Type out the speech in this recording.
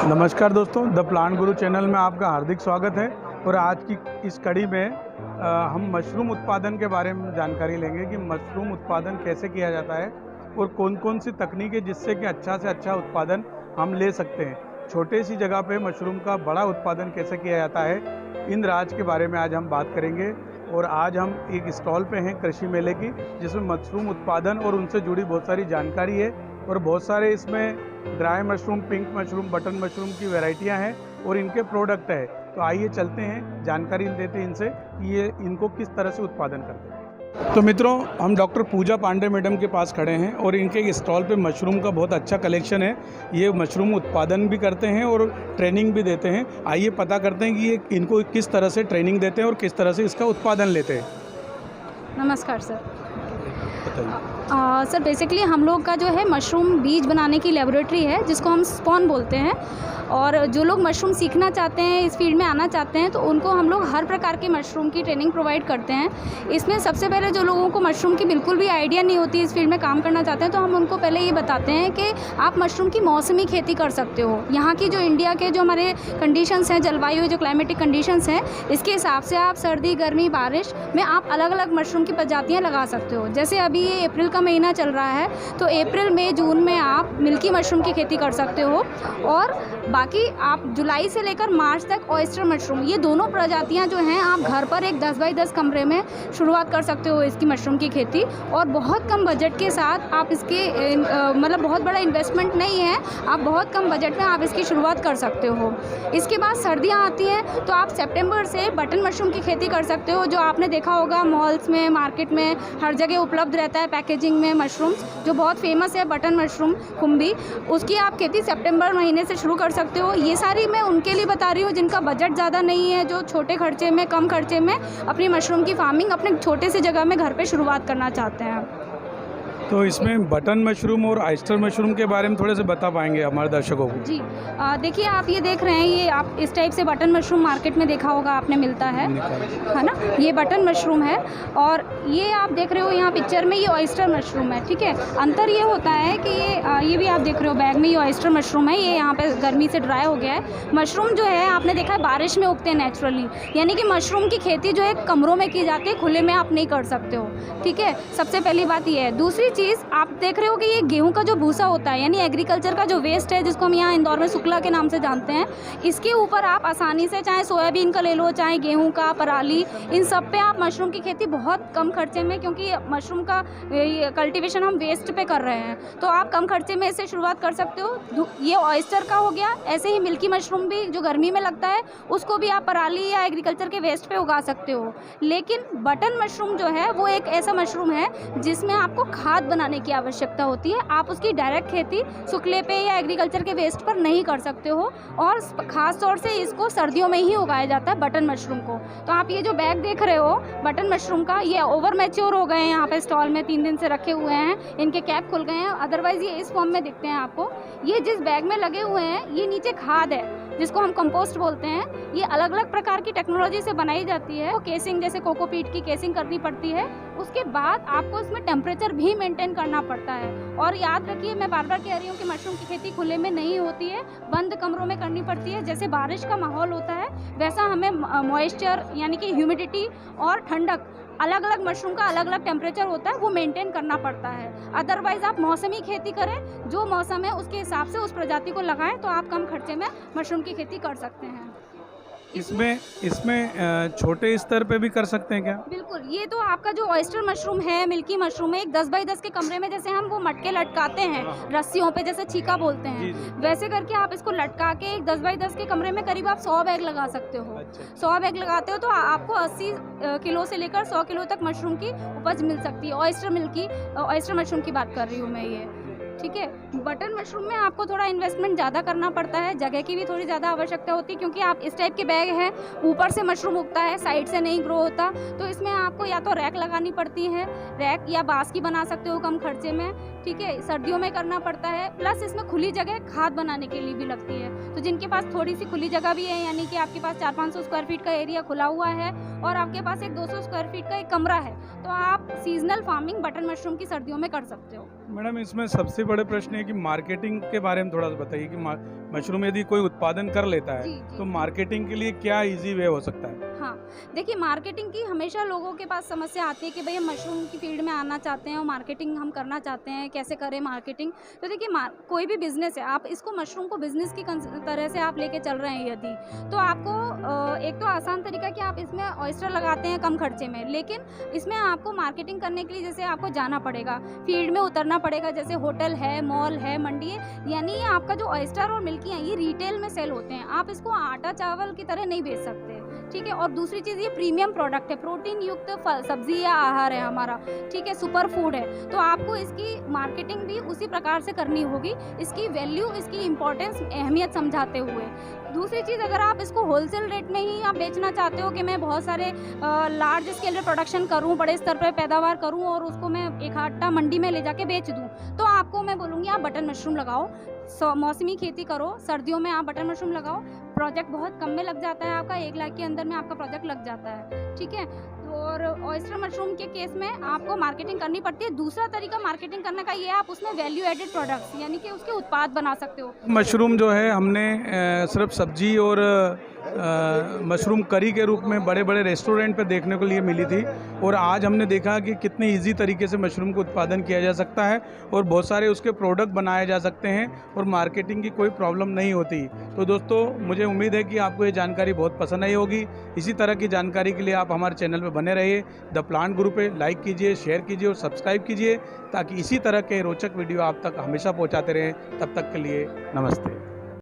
नमस्कार दोस्तों, the plant Guru channel में आपका हार्दिक स्वागत है। और आज की इस कड़ी में हम मशरूम उत्पादन के बारे में जानकारी लेंगे कि मशरूम उत्पादन कैसे किया जाता है और कौन कौन सी तकनीक है जिससे कि अच्छा से अच्छा उत्पादन हम ले सकते हैं। छोटे सी जगह पे मशरूम का बड़ा उत्पादन कैसे किया जाता है, इन राज के बारे में आज हम बात करेंगे। और आज हम एक स्टॉल पे हैं कृषि मेले की, जिसमें मशरूम उत्पादन और उनसे जुड़ी बहुत सारी जानकारी है और बहुत सारे इसमें dry mushroom, pink mushroom, button mushroom की वैरायटियां हैं और इनके प्रोडक्ट है। तो आइए चलते हैं, जानकारी लेते हैं इनसे कि ये इनको किस तरह से उत्पादन करते हैं। तो मित्रों, हम डॉक्टर पूजा पांडे मैडम के पास खड़े हैं और इनके स्टॉल पे मशरूम का बहुत अच्छा कलेक्शन है। ये मशरूम उत्पादन भी करते हैं और ट्रेनिंग भी देते हैं। आइए पता करते हैं कि ये इनको किस तरह से ट्रेनिंग देते हैं और किस तरह से इसका उत्पादन लेते हैं। नमस्कार सर। बताइए। सर बेसिकली हम लोग का जो है मशरूम बीज बनाने की लेबोरेटरी है, जिसको हम स्पॉन बोलते हैं। और जो लोग मशरूम सीखना चाहते हैं, इस फील्ड में आना चाहते हैं, तो उनको हम लोग हर प्रकार के मशरूम की ट्रेनिंग प्रोवाइड करते हैं। इसमें सबसे पहले जो लोगों को मशरूम की बिल्कुल भी आइडिया नहीं होती, इस फील्ड में काम करना चाहते हैं, तो हम उनको पहले ये बताते हैं कि आप मशरूम की मौसमी खेती कर सकते हो। यहाँ की जो इंडिया के जो हमारे कंडीशंस हैं, जलवायु जो क्लाइमेटिक कंडीशंस हैं, इसके हिसाब से आप सर्दी, गर्मी, बारिश में आप अलग अलग मशरूम की प्रजातियाँ लगा सकते हो। जैसे अभी ये अप्रैल का महीना चल रहा है, तो अप्रैल, मई, जून में आप मिल्की मशरूम की खेती कर सकते हो। और बाकी आप जुलाई से लेकर मार्च तक ऑयस्टर मशरूम, ये दोनों प्रजातियां जो हैं आप घर पर एक 10 बाई 10 कमरे में शुरुआत कर सकते हो इसकी मशरूम की खेती। और बहुत कम बजट के साथ आप इसके मतलब बहुत बड़ा इन्वेस्टमेंट नहीं है, आप बहुत कम बजट में आप इसकी शुरुआत कर सकते हो। इसके बाद सर्दियाँ आती हैं, तो आप सितंबर से बटन मशरूम की खेती कर सकते हो, जो आपने देखा होगा मॉल्स में, मार्केट में हर जगह उपलब्ध रहता है पैकेजिंग में मशरूम्स, जो बहुत फेमस है बटन मशरूम कुम्भी। उसकी आप खेती सितंबर महीने से शुरू कर सकते हो। ये सारी मैं उनके लिए बता रही हूँ जिनका बजट ज़्यादा नहीं है, जो छोटे खर्चे में, कम खर्चे में अपनी मशरूम की फार्मिंग अपने छोटे से जगह में घर पे शुरुआत करना चाहते हैं। तो इसमें बटन मशरूम और ऑयस्टर मशरूम के बारे में थोड़े से बता पाएंगे हमारे दर्शकों को? जी, देखिए आप ये देख रहे हैं, ये आप इस टाइप से बटन मशरूम मार्केट में देखा होगा आपने, मिलता है ना। ये बटन मशरूम है और ये आप देख रहे हो यहाँ पिक्चर में, ये ऑयस्टर मशरूम है। ठीक है, अंतर ये होता है कि ये भी आप देख रहे हो बैग में, ये ऑयस्टर मशरूम है। ये यहाँ पे गर्मी से ड्राई हो गया है। मशरूम जो है आपने देखा है बारिश में उगते हैं नेचुरली, यानी कि मशरूम की खेती जो है कमरों में की जाती है, खुले में आप नहीं कर सकते हो। ठीक है, सबसे पहली बात ये है। दूसरी चीज़ आप देख रहे हो कि ये गेहूं का जो भूसा होता है, यानी एग्रीकल्चर का जो वेस्ट है, जिसको हम यहाँ इंदौर में शुक्ला के नाम से जानते हैं, इसके ऊपर आप आसानी से, चाहे सोयाबीन का ले लो, चाहे गेहूं का, पराली, इन सब पे आप मशरूम की खेती बहुत कम खर्चे में, क्योंकि मशरूम का कल्टीवेशन हम वेस्ट पे कर रहे हैं, तो आप कम खर्चे में इससे शुरुआत कर सकते हो। ये ऑयस्टर का हो गया। ऐसे ही मिल्की मशरूम भी जो गर्मी में लगता है, उसको भी आप पराली या एग्रीकल्चर के वेस्ट पे उगा सकते हो। लेकिन बटन मशरूम जो है वो एक ऐसा मशरूम है जिसमें आपको खाद बनाने की आवश्यकता होती है। आप उसकी डायरेक्ट खेती शुक्ले पे या एग्रीकल्चर के वेस्ट पर नहीं कर सकते हो, और ख़ास तौर से इसको सर्दियों में ही उगाया जाता है बटन मशरूम को। तो आप ये जो बैग देख रहे हो बटन मशरूम का, ये ओवर मैच्योर हो गए हैं, यहाँ पे स्टॉल में 3 दिन से रखे हुए हैं, इनके कैप खुल गए हैं, अदरवाइज़ ये इस फॉर्म में दिखते हैं आपको। ये जिस बैग में लगे हुए हैं, ये नीचे खाद है जिसको हम कंपोस्ट बोलते हैं। ये अलग अलग प्रकार की टेक्नोलॉजी से बनाई जाती है। तो केसिंग, जैसे कोकोपीट की केसिंग करनी पड़ती है, उसके बाद आपको इसमें टेम्परेचर भी मेंटेन करना पड़ता है। और याद रखिए, मैं बार बार कह रही हूँ कि मशरूम की खेती खुले में नहीं होती है, बंद कमरों में करनी पड़ती है। जैसे बारिश का माहौल होता है, वैसा हमें मॉइस्चर यानी कि ह्यूमिडिटी और ठंडक, अलग अलग मशरूम का अलग अलग टेम्परेचर होता है, वो मेंटेन करना पड़ता है। अदरवाइज़ आप मौसमी खेती करें, जो मौसम है उसके हिसाब से उस प्रजाति को लगाएं, तो आप कम खर्चे में मशरूम की खेती कर सकते हैं। इसमें छोटे स्तर पे भी कर सकते हैं क्या? बिल्कुल। ये तो आपका जो ऑयस्टर मशरूम है, मिल्की मशरूम है, एक 10 बाई 10 के कमरे में जैसे हम वो मटके लटकाते हैं रस्सियों पे, जैसे छीका बोलते हैं, वैसे करके आप इसको लटका के एक 10 बाई 10 के कमरे में करीब आप 100 बैग लगा सकते हो। अच्छा। 100 बैग लगाते हो तो आपको 80 किलो से लेकर 100 किलो तक मशरूम की उपज मिल सकती है। ऑयस्टर मशरूम की बात कर रही हूँ मैं ये। ठीक है, बटन मशरूम में आपको थोड़ा इन्वेस्टमेंट ज़्यादा करना पड़ता है, जगह की भी थोड़ी ज़्यादा आवश्यकता होती है, क्योंकि आप इस टाइप के बैग हैं, ऊपर से मशरूम उगता है, साइड से नहीं ग्रो होता, तो इसमें आपको या तो रैक लगानी पड़ती है, रैक या बांस की बना सकते हो कम खर्चे में। ठीक है, सर्दियों में करना पड़ता है। प्लस इसमें खुली जगह खाद बनाने के लिए भी लगती है। तो जिनके पास थोड़ी सी खुली जगह भी है, यानी कि आपके पास 400-500 स्क्वायर फीट का एरिया खुला हुआ है और आपके पास एक 200 स्क्वायर फीट का एक कमरा है, तो आप सीजनल फार्मिंग बटन मशरूम की सर्दियों में कर सकते हो। मैडम, इसमें सबसे बड़े प्रश्न है कि मार्केटिंग के बारे में थोड़ा सा बताइए कि मशरूम यदि कोई उत्पादन कर लेता है जी। तो मार्केटिंग के लिए क्या इजी वे हो सकता है? हाँ, देखिए मार्केटिंग की हमेशा लोगों के पास समस्या आती है कि भई हम मशरूम की फील्ड में आना चाहते हैं और मार्केटिंग हम करना चाहते हैं, कैसे करें मार्केटिंग। तो देखिए कोई भी बिज़नेस है, आप इसको मशरूम को बिज़नेस की तरह से आप लेके चल रहे हैं यदि, तो आपको एक तो आसान तरीका कि आप इसमें ऑयस्टर लगाते हैं कम खर्चे में, लेकिन इसमें आपको मार्केटिंग करने के लिए जैसे आपको जाना पड़ेगा, फील्ड में उतरना पड़ेगा, जैसे होटल है, मॉल है, मंडी है, यानी ये आपका जो ऑयस्टर और मिल्की हैं ये रिटेल में सेल होते हैं। आप इसको आटा चावल की तरह नहीं बेच सकते, ठीक है। और दूसरी चीज़, ये प्रीमियम प्रोडक्ट है, प्रोटीन युक्त सब्जी या आहार है हमारा, ठीक है, सुपर फूड है। तो आपको इसकी मार्केटिंग भी उसी प्रकार से करनी होगी, इसकी वैल्यू, इसकी इम्पोर्टेंस, अहमियत समझाते हुए। दूसरी चीज़, अगर आप इसको होलसेल रेट में ही आप बेचना चाहते हो कि मैं बहुत सारे लार्ज स्केल पे प्रोडक्शन करूं, बड़े स्तर पर पैदावार करूं और उसको मैं इकट्ठा मंडी में ले जाके बेच दूं, तो आपको मैं बोलूँगी आप बटन मशरूम लगाओ, मौसमी खेती करो, सर्दियों में आप बटन मशरूम लगाओ। प्रोजेक्ट बहुत कम में लग जाता है आपका, 1 लाख के अंदर में आपका प्रोजेक्ट लग जाता है, ठीक है। और ऑयस्टर मशरूम के केस में आपको मार्केटिंग करनी पड़ती है। दूसरा तरीका मार्केटिंग करने का ये है, आप उसमें वैल्यू एडेड प्रोडक्ट्स यानी कि उसके उत्पाद बना सकते हो। मशरूम जो है हमने सिर्फ सब्जी और मशरूम करी के रूप में बड़े बड़े रेस्टोरेंट पे देखने को लिए मिली थी, और आज हमने देखा कि कितने इजी तरीके से मशरूम का उत्पादन किया जा सकता है और बहुत सारे उसके प्रोडक्ट बनाए जा सकते हैं और मार्केटिंग की कोई प्रॉब्लम नहीं होती। तो दोस्तों, मुझे उम्मीद है कि आपको ये जानकारी बहुत पसंद आई होगी। इसी तरह की जानकारी के लिए आप हमारे चैनल पर बने रहिए। द प्लांट गुरु पे लाइक कीजिए, शेयर कीजिए और सब्सक्राइब कीजिए, ताकि इसी तरह के रोचक वीडियो आप तक हमेशा पहुँचाते रहें। तब तक के लिए नमस्ते।